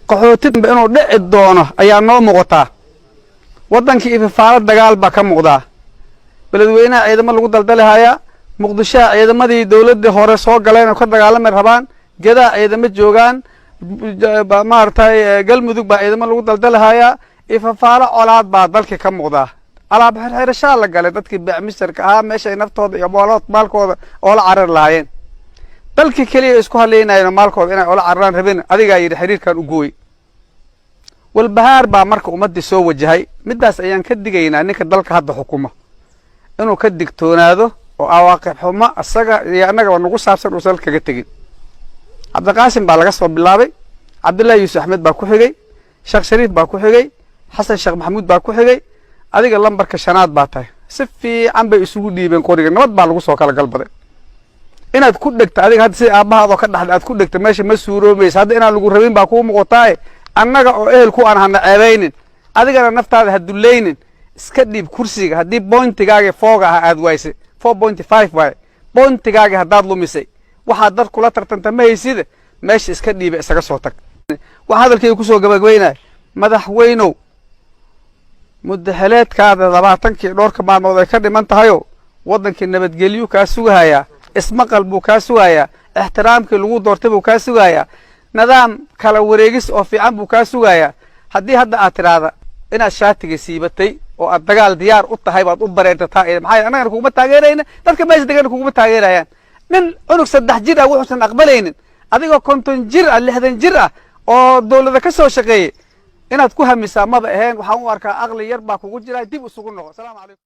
qaxootin inuu dhici doono ayaa noo muuqata wadankii ifafaalo dagaal ba ka muuqda beledweynaha ciidamo lagu daldalaya muqdisho ciidamadii dawladda hore soo galeen oo ka dagaalamay rabaan gedaa ciidamo joogan maartay galmudug ba ciidamo lagu daldalaya ifafaalo colaad ba dalka ka muuqda alaab xirxirashaa la galay dadkii bacmisarka meesha naftooda iyo maalkooda oo la carar lahaayeen dalkii kaliya isku haleynayeen maalkooda inay oo la cararaan rabeen adiga yiri xiriirkan u gooy walbahaar ba marka ummadii soo wajahay midaas ayaan ka digaynaa ninka dalka hadda xukuma inuu ka digtoonaado oo awaaqib xumo asaga iyo anaga waa nagu saabsan oo salka kaga tagin Cabdiqaasim baa laga soo bilaabay Cabdullaahi Yuusuf Axmed baa ku xigay Sheekh Shariif baa ku xigay Xasan Sheekh Maxamuud baa ku xigay adiga lambarka shanaad baa tahay si fiican bay isugu dhiibeen qoriga nabad baa lagu soo kala galbaday inaad ku dhigto adiga hadda si aabahaado ka dhaxday aad ku dhigto meesha ma suuroobaysa hadda inaan lagu rabin baa ku muuqataa annaga oo ehelku aan hana ceebaynin adigana naftaada ha duleeynin iska dhiib kursiga hadii pointigaaga fooga aad waysay 4.5 way pointigaaga hadaad lumisay waxa dad kula tartanta ma haysid meesha iska dhiiba isaga soo tag waxa hadalkay ku soo gabagweynaa madaxweynow mudahaleedkaada 20kii dhowrka maalmood ay ka dhiman tahayo wadankii nabadgelyo ka sugahaya ismaqal buu ka sugaya ixtiraamkii lagu doortay buu ka sugaya nidaam kala wareegis oo fiican buu ka sugaya hadii hadda aad tiraada inaad shaatiga siibatay oo aad dagaal diyaar u tahay baad u bareertaa maxay anaga kuuma taageerayna dadka meesha degan kuuma taageerayaan nin cunug 3 jir ah wuxuu san aqbalaynin adigoo 50 jir ah 60 jir ah oo dawladda ka soo shaqeeyay inaad ku hamisaa maba ahayn waxaan u arkaa aqli yar baa kugu jira dib u sugu noqo. Assalaamu calaykum.